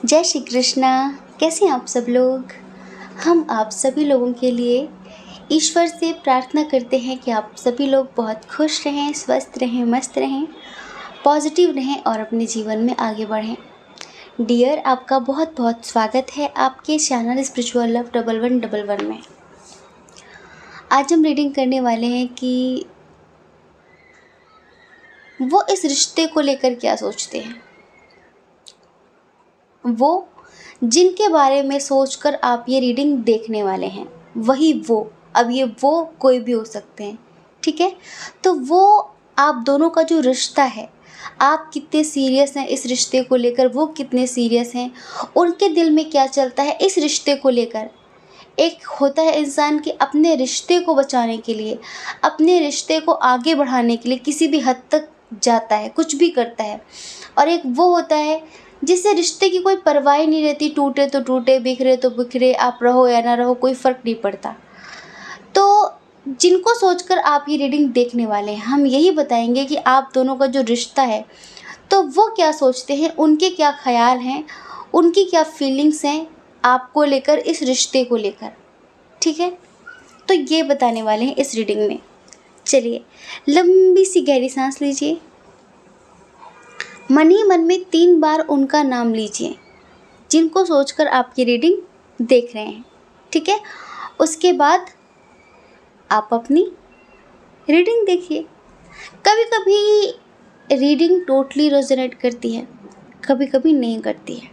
जय श्री कृष्णा। कैसे हैं आप सब लोग। हम आप सभी लोगों के लिए ईश्वर से प्रार्थना करते हैं कि आप सभी लोग बहुत खुश रहें, स्वस्थ रहें, मस्त रहें, पॉजिटिव रहें और अपने जीवन में आगे बढ़ें। डियर, आपका बहुत बहुत स्वागत है आपके चैनल स्पिरिचुअल लव 1111 में। आज हम रीडिंग करने वाले हैं कि वो इस रिश्ते को लेकर क्या सोचते हैं। वो जिनके बारे में सोचकर आप ये रीडिंग देखने वाले हैं, वही वो। अब ये वो कोई भी हो सकते हैं, ठीक है। तो वो आप दोनों का जो रिश्ता है, आप कितने सीरियस हैं इस रिश्ते को लेकर, वो कितने सीरियस हैं, उनके दिल में क्या चलता है इस रिश्ते को लेकर। एक होता है इंसान कि अपने रिश्ते को बचाने के लिए, अपने रिश्ते को आगे बढ़ाने के लिए किसी भी हद तक जाता है, कुछ भी करता है। और एक वो होता है जिससे रिश्ते की कोई परवाह ही नहीं रहती, टूटे तो टूटे, बिखरे तो बिखरे, आप रहो या ना रहो, कोई फ़र्क नहीं पड़ता। तो जिनको सोचकर आप ये रीडिंग देखने वाले हैं, हम यही बताएंगे कि आप दोनों का जो रिश्ता है, तो वो क्या सोचते हैं, उनके क्या ख्याल हैं, उनकी क्या फीलिंग्स हैं आपको लेकर, इस रिश्ते को लेकर, ठीक है। तो ये बताने वाले हैं इस रीडिंग में। चलिए, लंबी सी गहरी सांस लीजिए, मन ही मन में 3 बार उनका नाम लीजिए जिनको सोचकर आप ये रीडिंग देख रहे हैं, ठीक है। उसके बाद आप अपनी रीडिंग देखिए। कभी कभी रीडिंग टोटली रेजोनेट करती है, कभी कभी नहीं करती है।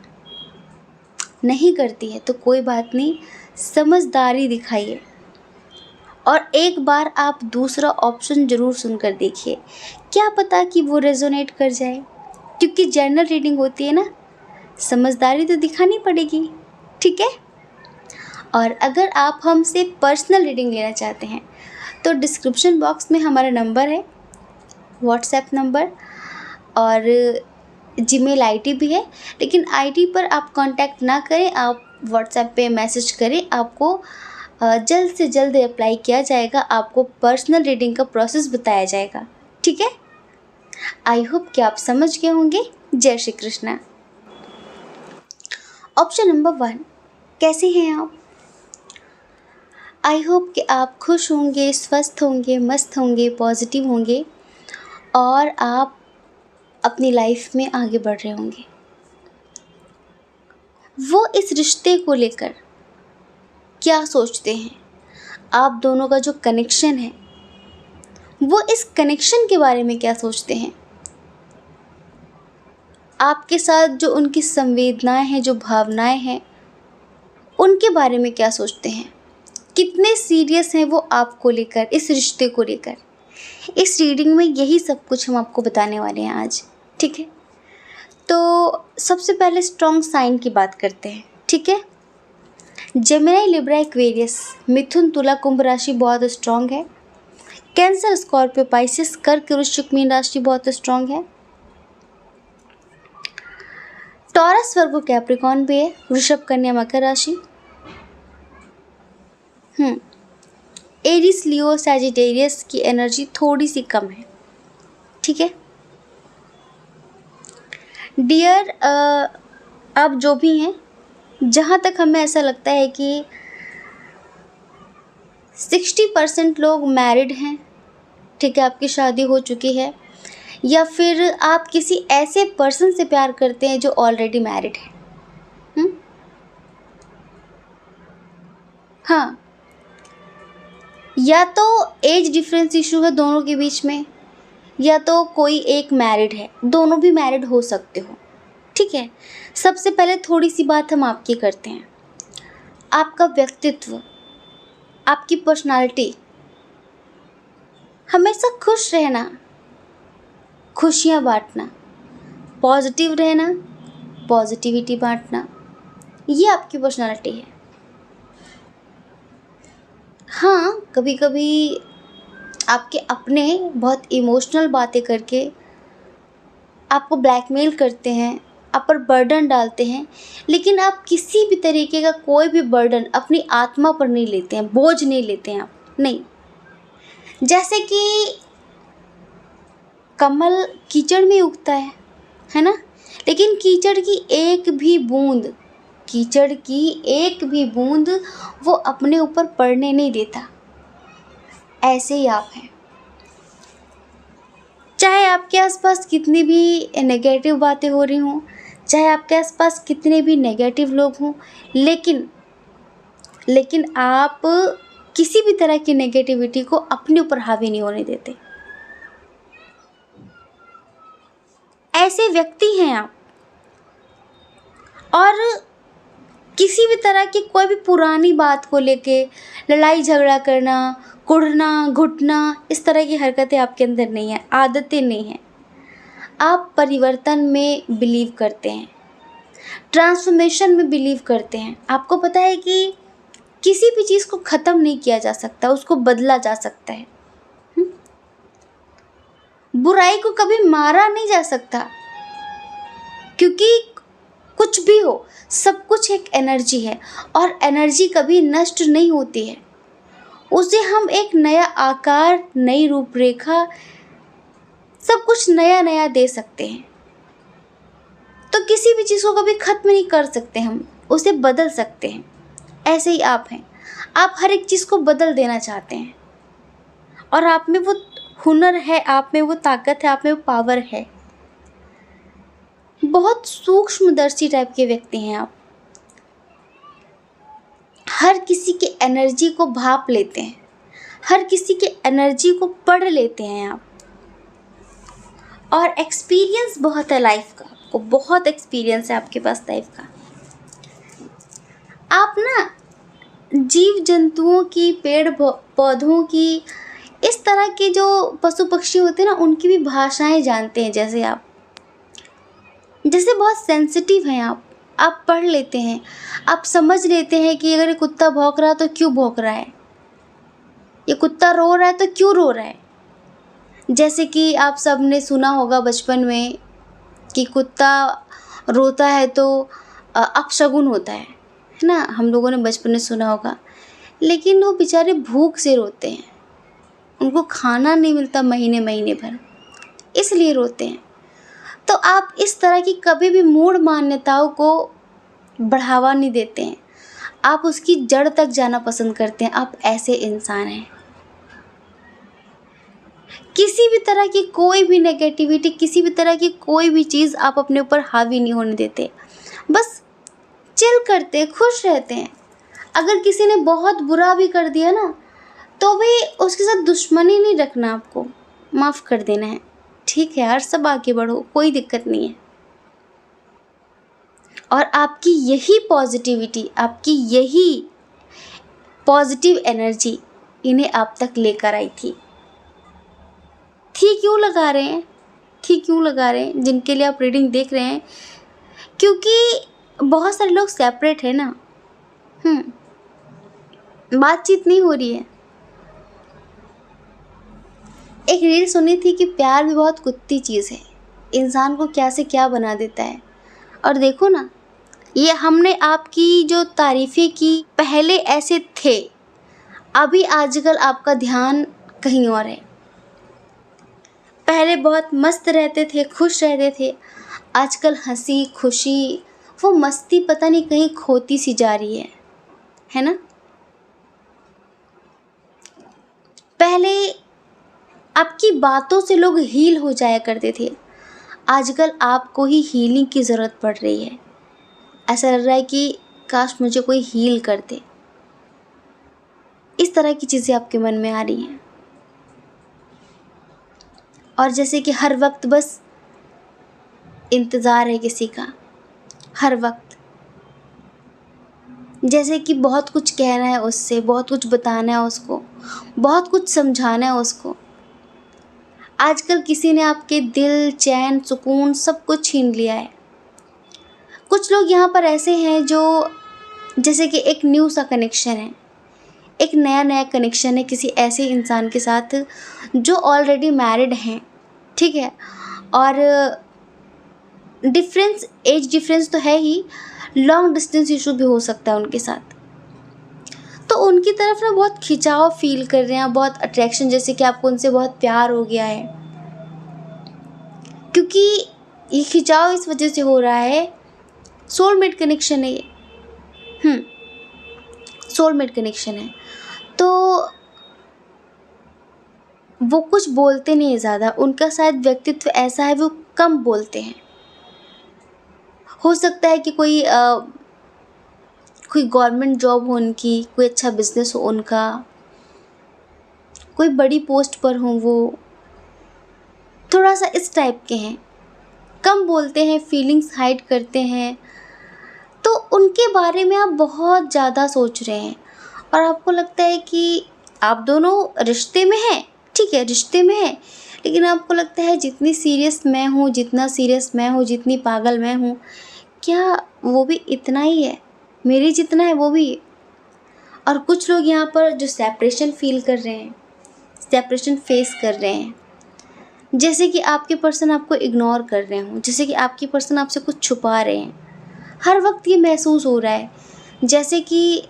नहीं करती है तो कोई बात नहीं, समझदारी दिखाइए और एक बार आप दूसरा ऑप्शन ज़रूर सुनकर देखिए, क्या पता कि वो रेजोनेट कर जाए। क्योंकि जनरल रीडिंग होती है ना, समझदारी तो दिखानी पड़ेगी, ठीक है। और अगर आप हमसे पर्सनल रीडिंग लेना चाहते हैं तो डिस्क्रिप्शन बॉक्स में हमारा नंबर है, व्हाट्सएप नंबर, और जीमेल आईडी भी है। लेकिन आईडी पर आप कांटेक्ट ना करें, आप व्हाट्सएप पे मैसेज करें, आपको जल्द से जल्द रिप्लाई किया जाएगा, आपको पर्सनल रीडिंग का प्रोसेस बताया जाएगा, ठीक है। आई होप कि आप समझ गए होंगे। जय श्री कृष्णा। ऑप्शन नंबर 1, कैसे हैं आप। आई होप कि आप खुश होंगे, स्वस्थ होंगे, मस्त होंगे, पॉजिटिव होंगे और आप अपनी लाइफ में आगे बढ़ रहे होंगे। वो इस रिश्ते को लेकर क्या सोचते हैं, आप दोनों का जो कनेक्शन है, वो इस कनेक्शन के बारे में क्या सोचते हैं, आपके साथ जो उनकी संवेदनाएं हैं, जो भावनाएं हैं, उनके बारे में क्या सोचते हैं, कितने सीरियस हैं वो आपको लेकर, इस रिश्ते को लेकर। इस रीडिंग में यही सब कुछ हम आपको बताने वाले हैं आज, ठीक है। तो सबसे पहले स्ट्रॉन्ग साइन की बात करते हैं, ठीक है। जेमिनी, लिब्रा, एक्वेरियस, मिथुन, तुला, कुंभ राशि बहुत स्ट्रॉन्ग है। कैंसर, स्कॉर्पियो, पाइसेस, कर्क, वृश्चिक, मीन राशि बहुत स्ट्रॉन्ग है। टॉरस, वर्गो, कैप्रिकॉर्न भी है। वृषभ, कन्या, मकर राशि। एरिस, लियो, सैजिटेरियस की एनर्जी थोड़ी सी कम है, ठीक है। डियर, आप जो भी हैं, जहाँ तक हमें ऐसा लगता है कि 60% लोग मैरिड हैं, ठीक है, आपकी शादी हो चुकी है, या फिर आप किसी ऐसे पर्सन से प्यार करते हैं जो ऑलरेडी मैरिड है। हाँ, या तो एज डिफरेंस इशू है दोनों के बीच में, या तो कोई एक मैरिड है, दोनों भी मैरिड हो सकते हो, ठीक है। सबसे पहले थोड़ी सी बात हम आपकी करते हैं। आपका व्यक्तित्व, आपकी पर्सनालिटी, हमेशा खुश रहना, खुशियाँ बांटना, पॉजिटिव रहना, पॉजिटिविटी बांटना, ये आपकी पर्सनालिटी है। हाँ, कभी कभी आपके अपने बहुत इमोशनल बातें करके आपको ब्लैकमेल करते हैं, आप पर बर्डन डालते हैं, लेकिन आप किसी भी तरीके का कोई भी बर्डन अपनी आत्मा पर नहीं लेते हैं, बोझ नहीं लेते हैं आप, नहीं। जैसे कि कमल कीचड़ में उगता है ना, लेकिन कीचड़ की एक भी बूंद वो अपने ऊपर पड़ने नहीं देता। ऐसे ही आप हैं। चाहे आपके आसपास कितनी भी नेगेटिव बातें हो रही हों, चाहे आपके आसपास कितने भी नेगेटिव लोग हों, लेकिन आप किसी भी तरह की नेगेटिविटी को अपने ऊपर हावी नहीं होने देते। ऐसे व्यक्ति हैं आप। और किसी भी तरह की कोई भी पुरानी बात को लेके लड़ाई झगड़ा करना, कुढ़ना घुटना, इस तरह की हरकतें आपके अंदर नहीं है, आदतें नहीं हैं। आप परिवर्तन में बिलीव करते हैं, ट्रांसफॉर्मेशन में बिलीव करते हैं। आपको पता है कि किसी भी चीज़ को ख़त्म नहीं किया जा सकता, उसको बदला जा सकता है। बुराई को कभी मारा नहीं जा सकता, क्योंकि कुछ भी हो, सब कुछ एक एनर्जी है और एनर्जी कभी नष्ट नहीं होती है। उसे हम एक नया आकार, नई रूपरेखा, सब कुछ नया नया दे सकते हैं। तो किसी भी चीज़ को कभी ख़त्म नहीं कर सकते, हम उसे बदल सकते हैं। ऐसे ही आप हैं। आप हर एक चीज़ को बदल देना चाहते हैं और आप में वो हुनर है, आप में वो ताकत है, आप में वो पावर है। बहुत सूक्ष्मदर्शी टाइप के व्यक्ति हैं आप। हर किसी के एनर्जी को भाप लेते हैं, हर किसी के एनर्जी को पढ़ लेते हैं आप। और एक्सपीरियंस बहुत है लाइफ का, आपको बहुत एक्सपीरियंस है आपके पास लाइफ का। आप ना जीव जंतुओं की, पेड़ पौधों की, इस तरह के जो पशु पक्षी होते हैं ना, उनकी भी भाषाएं जानते हैं। जैसे बहुत सेंसिटिव हैं आप पढ़ लेते हैं, आप समझ लेते हैं कि अगर ये कुत्ता भौंक रहा है तो क्यों भौंक रहा है, ये कुत्ता रो रहा है तो क्यों रो रहा है। जैसे कि आप सब ने सुना होगा बचपन में कि कुत्ता रोता है तो अपशगुन होता है ना, हम लोगों ने बचपन में सुना होगा। लेकिन वो बेचारे भूख से रोते हैं, उनको खाना नहीं मिलता महीने महीने भर, इसलिए रोते हैं। तो आप इस तरह की कभी भी मूढ़ मान्यताओं को बढ़ावा नहीं देते हैं, आप उसकी जड़ तक जाना पसंद करते हैं। आप ऐसे इंसान हैं। किसी भी तरह की कोई भी नेगेटिविटी, किसी भी तरह की कोई भी चीज़ आप अपने ऊपर हावी नहीं होने देते, बस चिल करते, खुश रहते हैं। अगर किसी ने बहुत बुरा भी कर दिया ना, तो भी उसके साथ दुश्मनी नहीं रखना, आपको माफ़ कर देना है। ठीक है यार, सब आगे बढ़ो, कोई दिक्कत नहीं है। और आपकी यही पॉजिटिविटी, आपकी यही पॉजिटिव एनर्जी इन्हें आप तक लेकर आई थी। क्यों लगा रहे हैं? क्यों लगा रहे हैं जिनके लिए आप रीडिंग देख रहे हैं? क्योंकि बहुत सारे लोग सेपरेट हैं ना, बातचीत नहीं हो रही है। एक रील सुनी थी कि प्यार भी बहुत कुत्ती चीज़ है, इंसान को क्या से क्या बना देता है। और देखो ना, ये हमने आपकी जो तारीफ़ें की, पहले ऐसे थे, अभी आजकल आपका ध्यान कहीं और है। पहले बहुत मस्त रहते थे, खुश रहते थे, आजकल हंसी खुशी, वो मस्ती पता नहीं कहीं खोती सी जा रही है ना। पहले आपकी बातों से लोग हील हो जाया करते थे, आजकल आपको ही हीलिंग की ज़रूरत पड़ रही है। ऐसा लग रहा है कि काश मुझे कोई हील कर दे। इस तरह की चीज़ें आपके मन में आ रही हैं। और जैसे कि हर वक्त बस इंतज़ार है किसी का, हर वक्त जैसे कि बहुत कुछ कहना है उससे, बहुत कुछ बताना है उसको, बहुत कुछ समझाना है उसको। आजकल किसी ने आपके दिल, चैन, सुकून सब कुछ छीन लिया है। कुछ लोग यहाँ पर ऐसे हैं जो जैसे कि एक न्यू सा कनेक्शन है, एक नया कनेक्शन है किसी ऐसे इंसान के साथ जो ऑलरेडी मैरिड हैं, ठीक है। और एज डिफरेंस तो है ही, लॉन्ग डिस्टेंस इशू भी हो सकता है उनके साथ। तो उनकी तरफ ना बहुत खिंचाव फील कर रहे हैं, बहुत अट्रैक्शन, जैसे कि आपको उनसे बहुत प्यार हो गया है। क्योंकि ये खिंचाव इस वजह से हो रहा है, सोलमेट कनेक्शन है ये, सोलमेट कनेक्शन है। तो वो कुछ बोलते नहीं है ज़्यादा, उनका शायद व्यक्तित्व ऐसा है, वो कम बोलते हैं। हो सकता है कि कोई गवर्नमेंट जॉब हो उनकी, कोई अच्छा बिजनेस हो उनका, कोई बड़ी पोस्ट पर हो, वो थोड़ा सा इस टाइप के हैं, कम बोलते हैं, फीलिंग्स हाइड करते हैं। तो उनके बारे में आप बहुत ज़्यादा सोच रहे हैं और आपको लगता है कि आप दोनों रिश्ते में हैं, ठीक है, रिश्ते में हैं, लेकिन आपको लगता है जितनी सीरियस मैं हूँ, जितना सीरियस मैं हूँ, जितनी पागल मैं हूँ, क्या वो भी इतना ही है, मेरे जितना है वो भी। और कुछ लोग यहाँ पर जो सेपरेशन फील कर रहे हैं, सेपरेशन फेस कर रहे हैं, जैसे कि आपके पर्सन आपको इग्नोर कर रहे हों, जैसे कि आपके पर्सन आपसे कुछ छुपा रहे हैं, हर वक्त ये महसूस हो रहा है जैसे कि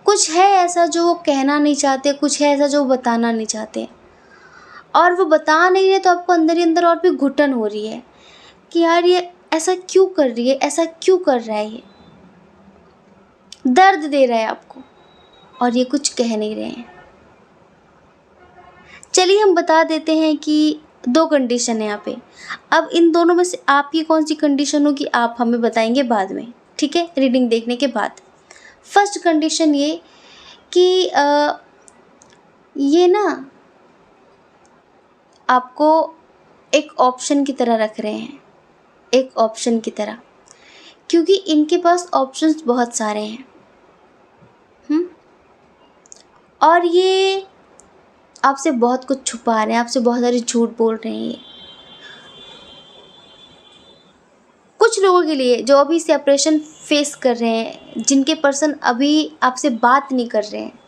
कुछ है ऐसा जो वो कहना नहीं चाहते, कुछ है ऐसा जो वो बताना नहीं चाहते, और वो बता नहीं रहे तो आपको अंदर ही अंदर और भी घुटन हो रही है कि यार ये ऐसा क्यों कर रही है, ऐसा क्यों कर रहा है, ये दर्द दे रहा है आपको और ये कुछ कह नहीं रहे हैं। चलिए हम बता देते हैं कि 2 कंडीशन है यहाँ पे। अब इन दोनों में से आपकी कौन सी कंडीशन होगी आप हमें बताएंगे बाद में, ठीक है, रीडिंग देखने के बाद। फर्स्ट कंडीशन ये कि ये ना आपको एक ऑप्शन की तरह रख रहे हैं, एक ऑप्शन की तरह, क्योंकि इनके पास ऑप्शंस बहुत सारे हैं। और ये आपसे बहुत कुछ छुपा रहे हैं, आपसे बहुत सारी झूठ बोल रहे हैं। ये कुछ लोगों के लिए जो अभी सेपरेशन फेस कर रहे हैं, जिनके पर्सन अभी आपसे बात नहीं कर रहे हैं,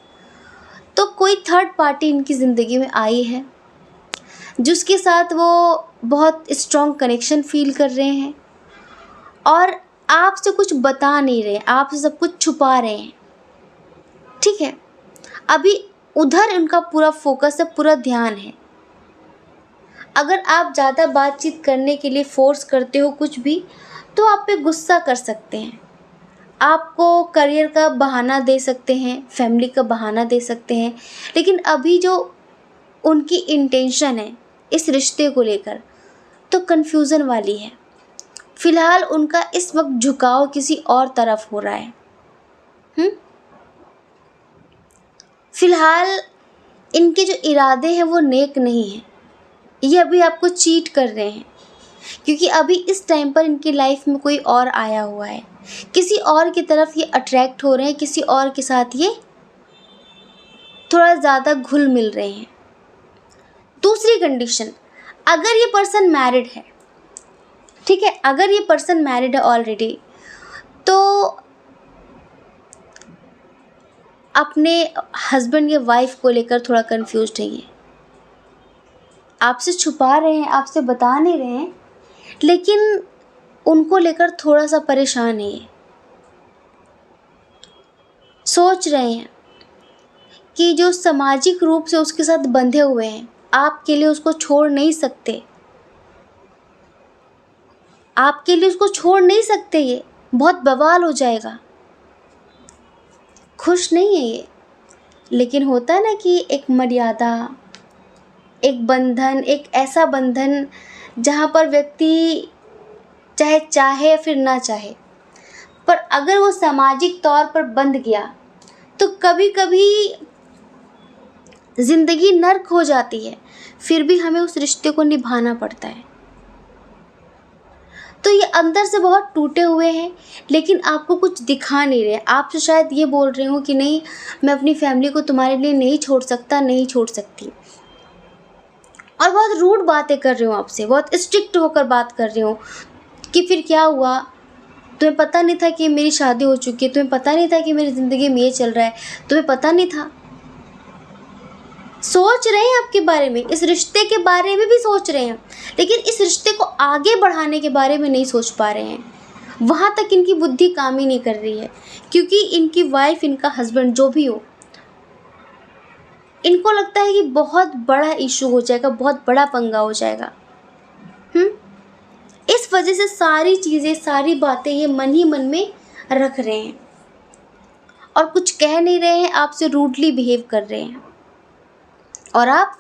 तो कोई थर्ड पार्टी इनकी ज़िंदगी में आई है जिसके साथ वो बहुत स्ट्रॉन्ग कनेक्शन फील कर रहे हैं और आपसे कुछ बता नहीं रहे, आपसे सब कुछ छुपा रहे हैं, ठीक है। अभी उधर उनका पूरा फोकस है, पूरा ध्यान है। अगर आप ज़्यादा बातचीत करने के लिए फोर्स करते हो कुछ भी, तो आप पे गुस्सा कर सकते हैं, आपको करियर का बहाना दे सकते हैं, फैमिली का बहाना दे सकते हैं। लेकिन अभी जो उनकी इंटेंशन है इस रिश्ते को लेकर, तो कन्फ्यूज़न वाली है। फ़िलहाल उनका इस वक्त झुकाव किसी और तरफ हो रहा है। फ़िलहाल इनके जो इरादे हैं वो नेक नहीं हैं, ये अभी आपको चीट कर रहे हैं, क्योंकि अभी इस टाइम पर इनकी लाइफ में कोई और आया हुआ है, किसी और की तरफ ये अट्रैक्ट हो रहे हैं, किसी और के साथ ये थोड़ा ज़्यादा घुल मिल रहे हैं। दूसरी कंडीशन, अगर ये पर्सन मैरिड है, ठीक है, अगर ये पर्सन मैरिड है ऑलरेडी, तो अपने हस्बैंड या वाइफ को लेकर थोड़ा कंफ्यूज्ड है। ये आपसे छुपा रहे हैं, आपसे बता नहीं रहे हैं, लेकिन उनको लेकर थोड़ा सा परेशान है। ये सोच रहे हैं कि जो सामाजिक रूप से उसके साथ बंधे हुए हैं, आपके लिए उसको छोड़ नहीं सकते, आपके लिए उसको छोड़ नहीं सकते, ये बहुत बवाल हो जाएगा। खुश नहीं है ये, लेकिन होता है ना कि एक मर्यादा, एक बंधन, एक ऐसा बंधन जहाँ पर व्यक्ति चाहे चाहे या फिर ना चाहे, पर अगर वो सामाजिक तौर पर बंध गया तो कभी कभी ज़िंदगी नर्क हो जाती है, फिर भी हमें उस रिश्ते को निभाना पड़ता है। तो ये अंदर से बहुत टूटे हुए हैं, लेकिन आपको कुछ दिखा नहीं रहे। आपसे शायद ये बोल रहे हो कि नहीं, मैं अपनी फैमिली को तुम्हारे लिए नहीं छोड़ सकता, नहीं छोड़ सकती, और बहुत रूड बातें कर रहे हो आपसे, बहुत स्ट्रिक्ट होकर बात कर रहे हो कि फिर क्या हुआ, तुम्हें पता नहीं था कि मेरी शादी हो चुकी है, तुम्हें पता नहीं था कि मेरी ज़िंदगी में ये चल रहा है, तुम्हें पता नहीं था। सोच रहे हैं आपके बारे में, इस रिश्ते के बारे में भी सोच रहे हैं, लेकिन इस रिश्ते को आगे बढ़ाने के बारे में नहीं सोच पा रहे हैं। वहाँ तक इनकी बुद्धि काम ही नहीं कर रही है, क्योंकि इनकी वाइफ, इनका हस्बैंड जो भी हो, इनको लगता है कि बहुत बड़ा इशू हो जाएगा, बहुत बड़ा पंगा हो जाएगा। वजह से सारी चीज़ें, सारी बातें ये मन ही मन में रख रहे हैं और कुछ कह नहीं रहे हैं, आपसे रूडली बिहेव कर रहे हैं। और आप,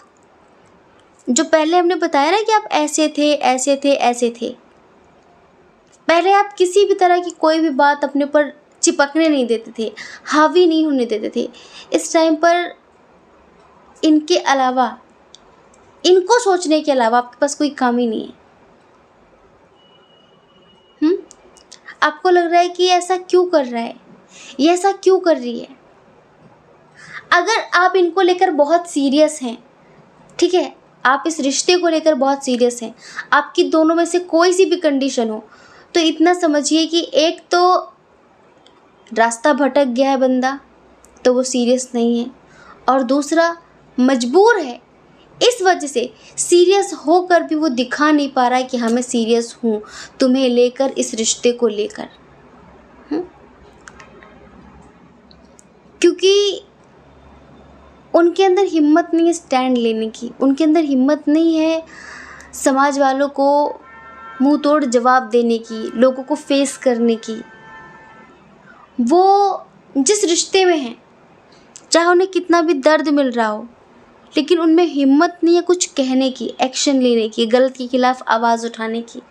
जो पहले हमने बताया ना कि आप ऐसे थे, ऐसे थे, ऐसे थे, पहले आप किसी भी तरह की कोई भी बात अपने ऊपर चिपकने नहीं देते थे, हावी नहीं होने देते थे। इस टाइम पर इनके अलावा, इनको सोचने के अलावा आपके पास कोई काम ही नहीं है। आपको लग रहा है कि ऐसा क्यों कर रहा है, ये ऐसा क्यों कर रही है। अगर आप इनको लेकर बहुत सीरियस हैं, ठीक है, आप इस रिश्ते को लेकर बहुत सीरियस हैं, आपकी दोनों में से कोई सी भी कंडीशन हो, तो इतना समझिए कि एक तो रास्ता भटक गया है बंदा, तो वो सीरियस नहीं है, और दूसरा मजबूर है, इस वजह से सीरियस होकर भी वो दिखा नहीं पा रहा है कि हाँ मैं सीरियस हूँ तुम्हें लेकर, इस रिश्ते को लेकर। क्योंकि उनके अंदर हिम्मत नहीं है स्टैंड लेने की, उनके अंदर हिम्मत नहीं है समाज वालों को मुंह तोड़ जवाब देने की, लोगों को फेस करने की। वो जिस रिश्ते में हैं, चाहे उन्हें कितना भी दर्द मिल रहा हो, लेकिन उनमें हिम्मत नहीं है कुछ कहने की, एक्शन लेने की, गलत के खिलाफ आवाज़ उठाने की।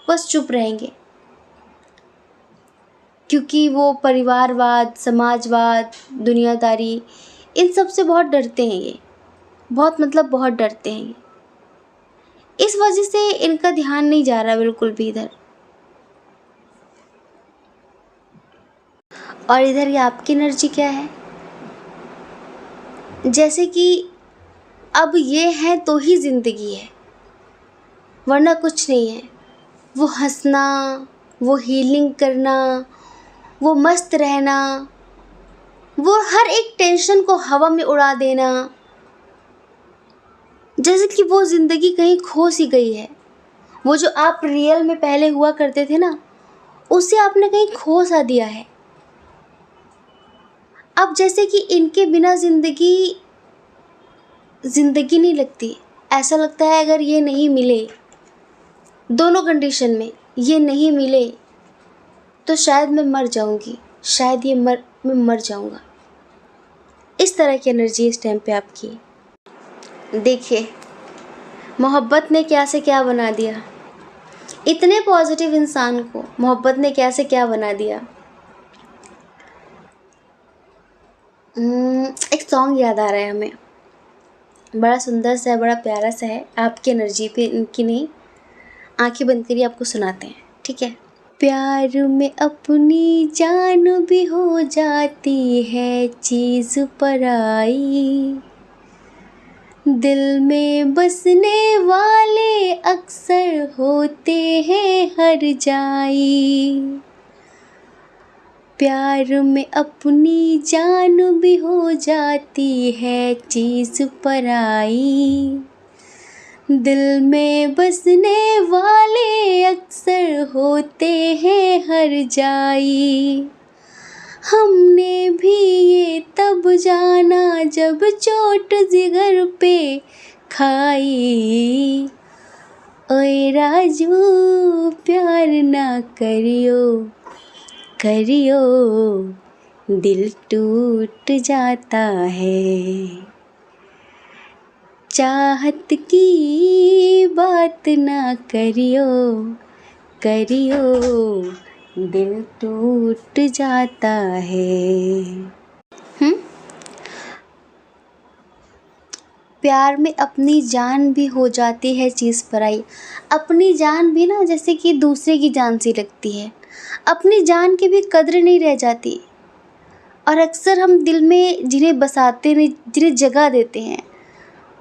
बस चुप रहेंगे, क्योंकि वो परिवारवाद, समाजवाद, दुनियादारी, इन सब से बहुत डरते हैं। ये बहुत, मतलब बहुत डरते हैं ये। इस वजह से इनका ध्यान नहीं जा रहा बिल्कुल भी इधर। और इधर ये आपकी एनर्जी क्या है, जैसे कि अब ये है तो ही ज़िंदगी है, वरना कुछ नहीं है। वो हंसना, वो हीलिंग करना, वो मस्त रहना, वो हर एक टेंशन को हवा में उड़ा देना, जैसे कि वो ज़िंदगी कहीं खो सी गई है। वो जो आप रियल में पहले हुआ करते थे ना, उसे आपने कहीं खो सा दिया है। अब जैसे कि इनके बिना ज़िंदगी नहीं लगती। ऐसा लगता है अगर ये नहीं मिले, दोनों कंडीशन में ये नहीं मिले, तो शायद मैं मर जाऊंगी, शायद मैं मर जाऊंगा। इस तरह की एनर्जी इस टाइम पे आपकी। देखिए, मोहब्बत ने क्या से क्या बना दिया। इतने पॉजिटिव इंसान को मोहब्बत ने क्या से क्या बना दिया। एक सॉन्ग याद आ रहा है हमें, बड़ा सुंदर सा है, बड़ा प्यारा सा है, आपकी एनर्जी पे, इनकी नहीं। आंखें बंद करिए, आपको सुनाते हैं, ठीक है। प्यार में अपनी जान भी हो जाती है चीज़ पराई, दिल में बसने वाले अक्सर होते हैं हर जाई। प्यार में अपनी जान भी हो जाती है चीज़ पराई, दिल में बसने वाले अक्सर होते हैं हर जाई। हमने भी ये तब जाना जब चोट जिगर पे खाई। ओए राजू प्यार ना करियो करियो, दिल टूट जाता है। चाहत की बात ना करियो करियो, दिल टूट जाता है। प्यार में अपनी जान भी हो जाती है चीज़ पराई। अपनी जान भी ना जैसे कि दूसरे की जान सी लगती है, अपनी जान की भी कद्र नहीं रह जाती। और अक्सर हम दिल में जिन्हें बसाते नहीं, जिन्हें जगह देते हैं,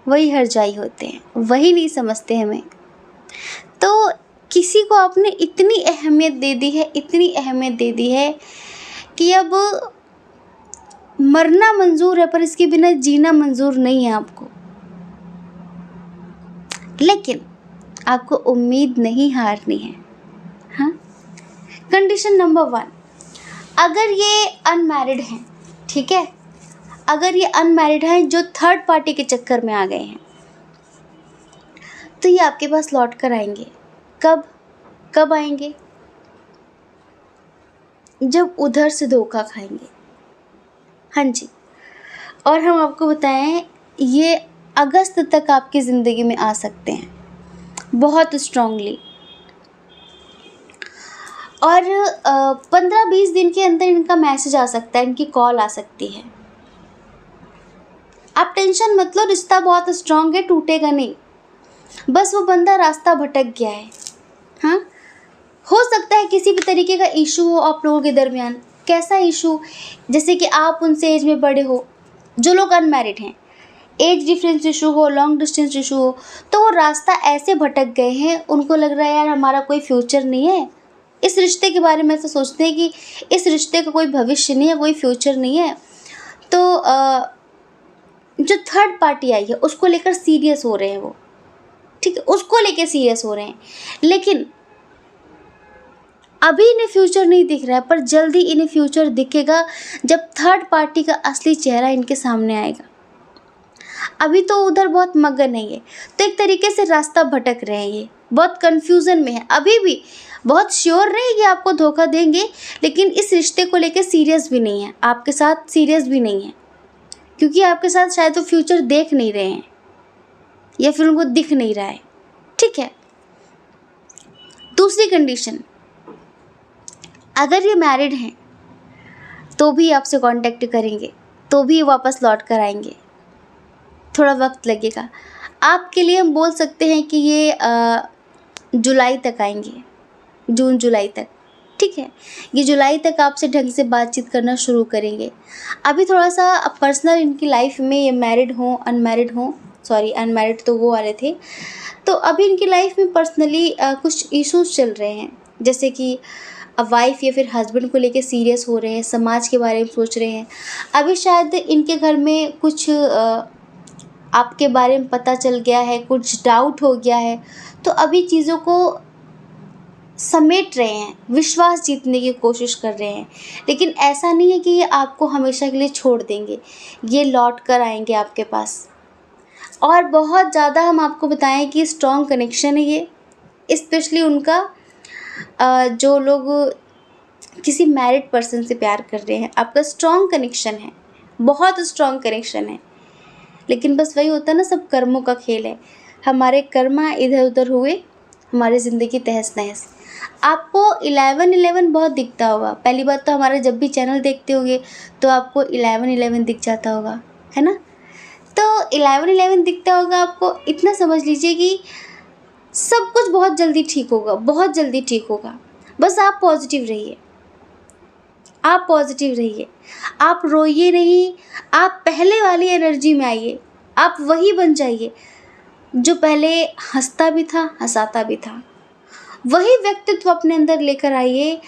वही हर जाई होते हैं, वही नहीं समझते हमें। तो किसी को आपने इतनी अहमियत दे दी है, इतनी अहमियत दे दी है कि अब मरना मंजूर है, पर इसके बिना जीना मंजूर नहीं है आपको। लेकिन आपको उम्मीद नहीं हारनी है। हाँ, कंडीशन नंबर 1, अगर ये अनमैरिड हैं, ठीक है, अगर ये अनमैरिड हैं जो थर्ड पार्टी के चक्कर में आ गए हैं, तो ये आपके पास लौट कर आएंगे। कब? कब आएंगे? जब उधर से धोखा खाएंगे। हाँ जी। और हम आपको बताएं, ये अगस्त तक आपकी ज़िंदगी में आ सकते हैं, बहुत स्ट्रांगली। और 15-20 दिन के अंदर इनका मैसेज आ सकता है, इनकी कॉल आ सकती है। आप टेंशन मत लो, रिश्ता बहुत स्ट्रांग है, टूटेगा नहीं। बस वो बंदा रास्ता भटक गया है। हाँ, हो सकता है किसी भी तरीके का इशू हो आप लोगों के दरमियान। कैसा इशू? जैसे कि आप उनसे एज में बड़े हो, जो लोग अनमैरिड हैं, एज डिफरेंस इशू हो, लॉन्ग डिस्टेंस इशू हो, तो वो रास्ता ऐसे भटक गए हैं, उनको लग रहा है यार हमारा कोई फ्यूचर नहीं है। इस रिश्ते के बारे में ऐसा सोचते हैं कि इस रिश्ते का कोई भविष्य नहीं है, कोई फ्यूचर नहीं है। तो जो थर्ड पार्टी आई है उसको लेकर सीरियस हो रहे हैं वो, ठीक है, उसको लेकर सीरियस हो रहे हैं। लेकिन अभी इन्हें फ्यूचर नहीं दिख रहा है, पर जल्दी इन्हें फ्यूचर दिखेगा जब थर्ड पार्टी का असली चेहरा इनके सामने आएगा। अभी तो उधर बहुत मगन है ये, तो एक तरीके से रास्ता भटक रहे हैं, ये बहुत कंफ्यूजन में है। अभी भी बहुत श्योर नहीं कि आपको धोखा देंगे, लेकिन इस रिश्ते को लेकर सीरियस भी नहीं है, आपके साथ सीरियस भी नहीं है, क्योंकि आपके साथ शायद वो फ्यूचर देख नहीं रहे हैं या फिर उनको दिख नहीं रहा है। ठीक है। दूसरी कंडीशन, अगर ये मैरिड हैं तो भी आपसे कांटेक्ट करेंगे, तो भी वापस लौट कर आएंगे। थोड़ा वक्त लगेगा आपके लिए। हम बोल सकते हैं कि ये जुलाई तक आएंगे, जून जुलाई तक। ठीक है, ये जुलाई तक आपसे ढंग से बातचीत करना शुरू करेंगे। अभी थोड़ा सा पर्सनल इनकी लाइफ में, ये मैरिड हो अनमैरिड हो, सॉरी अनमैरिड तो वो वाले थे, तो अभी इनकी लाइफ में पर्सनली कुछ इश्यूज चल रहे हैं, जैसे कि वाइफ या फिर हस्बैंड को लेके सीरियस हो रहे हैं, समाज के बारे में सोच रहे हैं। अभी शायद इनके घर में कुछ आपके बारे में पता चल गया है, कुछ डाउट हो गया है, तो अभी चीज़ों को समेट रहे हैं, विश्वास जीतने की कोशिश कर रहे हैं। लेकिन ऐसा नहीं है कि ये आपको हमेशा के लिए छोड़ देंगे, ये लौट कर आएंगे आपके पास। और बहुत ज़्यादा हम आपको बताएं कि स्ट्रॉन्ग कनेक्शन है ये, स्पेशली उनका जो लोग किसी मैरिड पर्सन से प्यार कर रहे हैं, आपका स्ट्रॉन्ग कनेक्शन है, बहुत स्ट्रॉन्ग कनेक्शन है। लेकिन बस वही होता है ना, सब कर्मों का खेल है। हमारे कर्म इधर उधर हुए, हमारी ज़िंदगी तहस नहस। आपको 11-11 बहुत दिखता होगा। पहली बात तो हमारा जब भी चैनल देखते होंगे तो आपको 11-11 दिख जाता होगा, है ना। तो 11-11 दिखता होगा आपको, इतना समझ लीजिए कि सब कुछ बहुत जल्दी ठीक होगा, बहुत जल्दी ठीक होगा। बस आप पॉजिटिव रहिए, आप पॉजिटिव रहिए, आप रोइए नहीं, आप पहले वाली एनर्जी में आइए, आप वही बन जाइए जो पहले हंसता भी था, हंसाता भी था। वही व्यक्तित्व अपने अंदर लेकर आइए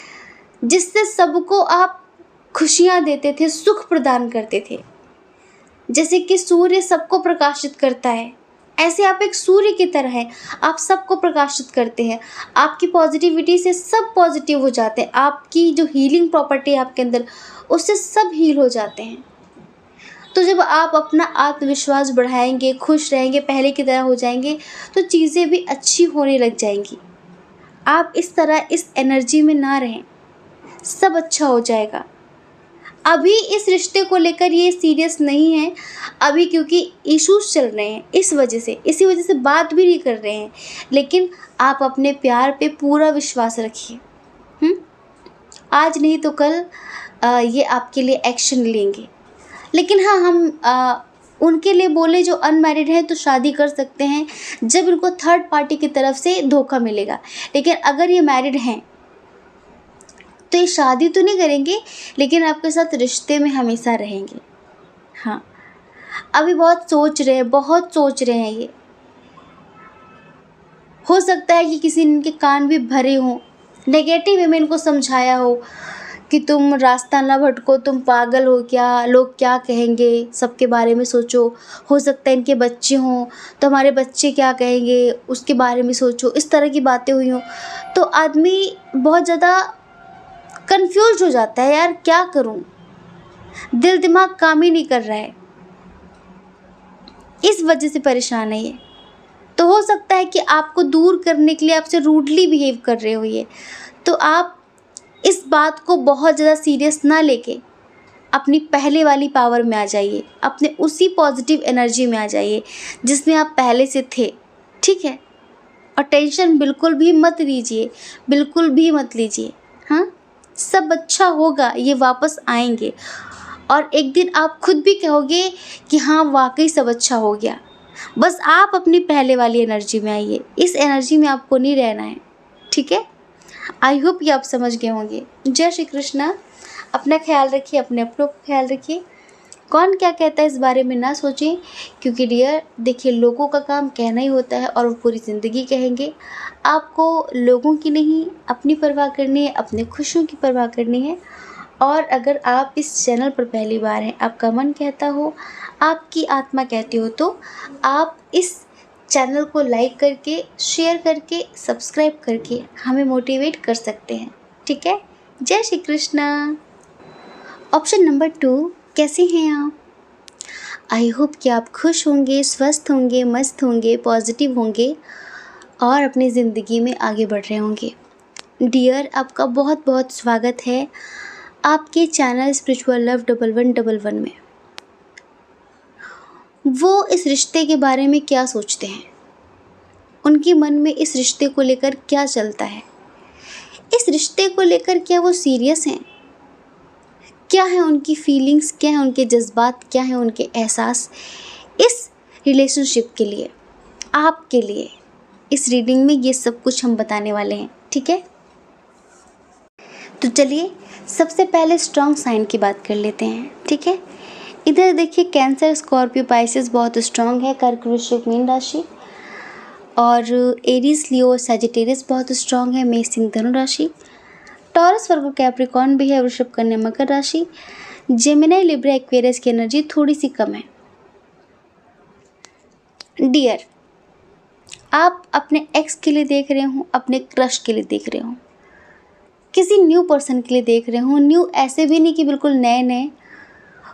जिससे सबको आप खुशियाँ देते थे, सुख प्रदान करते थे। जैसे कि सूर्य सबको प्रकाशित करता है, ऐसे आप एक सूर्य की तरह हैं, आप सबको प्रकाशित करते हैं। आपकी पॉजिटिविटी से सब पॉजिटिव हो जाते हैं। आपकी जो हीलिंग प्रॉपर्टी है आपके अंदर, उससे सब हील हो जाते हैं। तो जब आप अपना आत्मविश्वास बढ़ाएंगे, खुश रहेंगे, पहले की तरह हो जाएंगे, तो चीज़ें भी अच्छी होने लग जाएंगी। आप इस तरह इस एनर्जी में ना रहें, सब अच्छा हो जाएगा। अभी इस रिश्ते को लेकर ये सीरियस नहीं है अभी, क्योंकि इश्यूज चल रहे हैं, इसी वजह से बात भी नहीं कर रहे हैं। लेकिन आप अपने प्यार पे पूरा विश्वास रखिए। आज नहीं तो कल ये आपके लिए एक्शन लेंगे। लेकिन हाँ, हम उनके लिए बोले जो अनमैरिड हैं तो शादी कर सकते हैं जब इनको थर्ड पार्टी की तरफ से धोखा मिलेगा। लेकिन अगर ये मैरिड हैं तो ये शादी तो नहीं करेंगे, लेकिन आपके साथ रिश्ते में हमेशा रहेंगे। हाँ, अभी बहुत सोच रहे हैं, बहुत सोच रहे हैं ये। हो सकता है कि किसी ने इनके कान भी भरे हों, नेगेटिव वे में इनको समझाया हो कि तुम रास्ता ना भटको, तुम पागल हो क्या, लोग क्या कहेंगे, सबके बारे में सोचो। हो सकता है इनके बच्चे हों तो हमारे बच्चे क्या कहेंगे, उसके बारे में सोचो। इस तरह की बातें हुई हों तो आदमी बहुत ज़्यादा कंफ्यूज हो जाता है, यार क्या करूं, दिल दिमाग काम ही नहीं कर रहा है, इस वजह से परेशान है ये। तो हो सकता है कि आपको दूर करने के लिए आपसे रूडली बिहेव कर रहे हो ये। तो आप इस बात को बहुत ज़्यादा सीरियस ना लेके अपनी पहले वाली पावर में आ जाइए, अपने उसी पॉजिटिव एनर्जी में आ जाइए जिसमें आप पहले से थे, ठीक है। और टेंशन बिल्कुल भी मत लीजिए, बिल्कुल भी मत लीजिए। हाँ, सब अच्छा होगा, ये वापस आएंगे और एक दिन आप खुद भी कहोगे कि हाँ वाकई सब अच्छा हो गया। बस आप अपनी पहले वाली एनर्जी में आइए, इस एनर्जी में आपको नहीं रहना है, ठीक है। आई होप ये आप समझ गए होंगे। जय श्री कृष्णा। अपना ख्याल रखिए, अपने अपनों का ख्याल रखिए। कौन क्या कहता है इस बारे में ना सोचें, क्योंकि डियर देखिए, लोगों का काम कहना ही होता है और वो पूरी ज़िंदगी कहेंगे। आपको लोगों की नहीं, अपनी परवाह करनी है, अपने खुशियों की परवाह करनी है। और अगर आप इस चैनल पर पहली बार हैं, आपका मन कहता हो, आपकी आत्मा कहती हो, तो आप इस चैनल को लाइक करके, शेयर करके, सब्सक्राइब करके हमें मोटिवेट कर सकते हैं, ठीक है। जय श्री कृष्णा। ऑप्शन नंबर 2, कैसे हैं आप? आई होप कि आप खुश होंगे, स्वस्थ होंगे, मस्त होंगे, पॉजिटिव होंगे और अपनी ज़िंदगी में आगे बढ़ रहे होंगे। डियर, आपका बहुत बहुत स्वागत है आपके चैनल स्पिरिचुअल लव 1111 में। वो इस रिश्ते के बारे में क्या सोचते हैं, उनके मन में इस रिश्ते को लेकर क्या चलता है, इस रिश्ते को लेकर क्या वो सीरियस हैं, क्या है उनकी फीलिंग्स, क्या है उनके जज्बात, क्या है उनके एहसास इस रिलेशनशिप के लिए, आपके लिए। इस रीडिंग में ये सब कुछ हम बताने वाले हैं, ठीक है। तो चलिए सबसे पहले स्ट्रॉन्ग साइन की बात कर लेते हैं, ठीक है। इधर देखिए, कैंसर, स्कॉर्पियो, पाइसेस बहुत स्ट्रॉन्ग है, कर्क, वृश्चिक, मीन राशि। और एरीज, लियो, सैजिटेरियस बहुत स्ट्रॉन्ग है, मेष, सिंह, धनु राशि। टॉरस, वर्गो, कैप्रिकॉर्न भी है, वृषभ, कन्या, मकर राशि। जेमिनी, लिब्रा, एक्वेरियस की एनर्जी थोड़ी सी कम है। डियर, आप अपने एक्स के लिए देख रहे हो, अपने क्रश के लिए देख रहे हो, किसी न्यू पर्सन के लिए देख रहे हो। न्यू ऐसे भी नहीं कि बिल्कुल नए नए,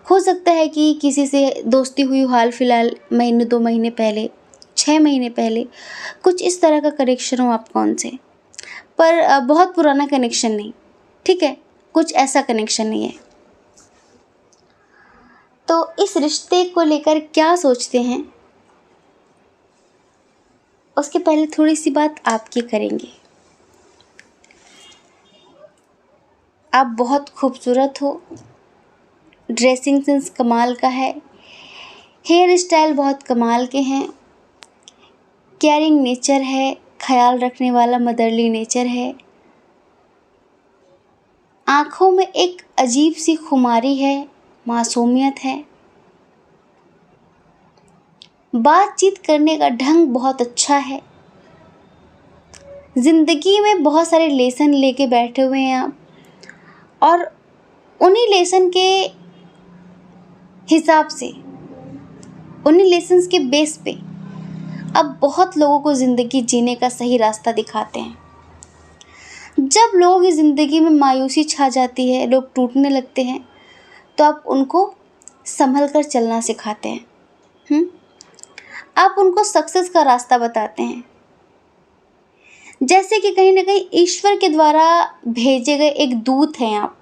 हो सकता है कि किसी से दोस्ती हुई हाल फिलहाल, महीने 2 महीने पहले, 6 महीने पहले, कुछ इस तरह का कनेक्शन हो आप कौन से, पर बहुत पुराना कनेक्शन नहीं, ठीक है, कुछ ऐसा कनेक्शन नहीं है। तो इस रिश्ते को लेकर क्या सोचते हैं, उसके पहले थोड़ी सी बात आपकी करेंगे। आप बहुत खूबसूरत हो, ड्रेसिंग सेंस कमाल का है, हेयर स्टाइल बहुत कमाल के हैं, केयरिंग नेचर है, ख्याल रखने वाला मदरली नेचर है, आँखों में एक अजीब सी खुमारी है, मासूमियत है, बातचीत करने का ढंग बहुत अच्छा है, ज़िंदगी में बहुत सारे लेसन लेके बैठे हुए हैं आप, और उन्हीं लेसन के हिसाब से, उन्हीं लेसन्स के बेस पे अब बहुत लोगों को ज़िंदगी जीने का सही रास्ता दिखाते हैं। जब लोगों की ज़िंदगी में मायूसी छा जाती है, लोग टूटने लगते हैं, तो आप उनको संभल कर चलना सिखाते हैं। आप उनको सक्सेस का रास्ता बताते हैं, जैसे कि कहीं ना कहीं ईश्वर के द्वारा भेजे गए एक दूत हैं आप।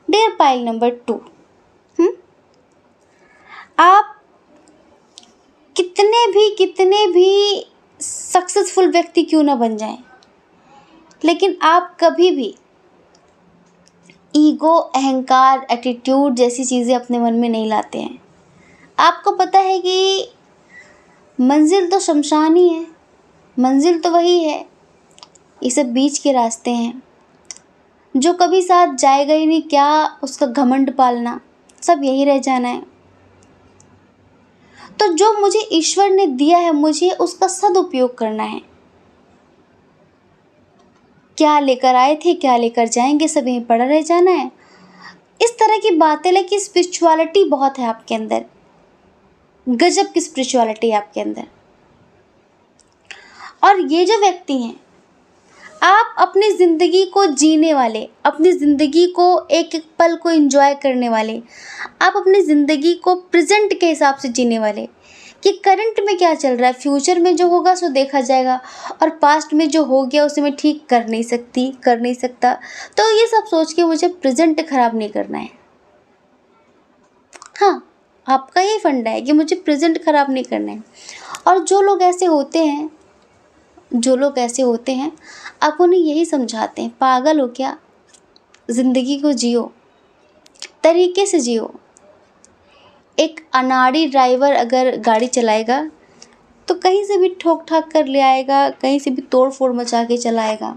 डियर पाइल नंबर 2, आप कितने भी सक्सेसफुल व्यक्ति क्यों ना बन जाएं, लेकिन आप कभी भी ईगो, अहंकार, एटीट्यूड जैसी चीज़ें अपने मन में नहीं लाते हैं। आपको पता है कि मंजिल तो शमशान ही है, मंजिल तो वही है, ये सब बीच के रास्ते हैं। जो कभी साथ जाएगा ही नहीं, क्या उसका घमंड पालना, सब यही रह जाना है। तो जो मुझे ईश्वर ने दिया है, मुझे उसका सदुपयोग करना है। क्या लेकर आए थे, क्या लेकर जाएंगे, सब यहीं पड़ा रह जाना है। इस तरह की बातें, लेकिन स्पिरिचुअलिटी बहुत है आपके अंदर, गजब की स्पिरिचुअलिटी है आपके अंदर। और ये जो व्यक्ति हैं, आप अपनी ज़िंदगी को जीने वाले, अपनी ज़िंदगी को एक एक पल को एंजॉय करने वाले, आप अपनी ज़िंदगी को प्रेजेंट के हिसाब से जीने वाले, कि करंट में क्या चल रहा है, फ्यूचर में जो होगा सो देखा जाएगा, और पास्ट में जो हो गया उसे मैं ठीक कर नहीं सकती, कर नहीं सकता। तो ये सब सोच के मुझे प्रेजेंट खराब नहीं करना है। हाँ, आपका ये फंडा है कि मुझे प्रेजेंट खराब नहीं करना है। और जो लोग ऐसे होते हैं, आप उन्हें यही समझाते हैं, पागल हो क्या, ज़िंदगी को जियो, तरीके से जियो। एक अनाड़ी ड्राइवर अगर गाड़ी चलाएगा तो कहीं से भी ठोक ठाक कर ले आएगा, कहीं से भी तोड़ फोड़ मचा के चलाएगा।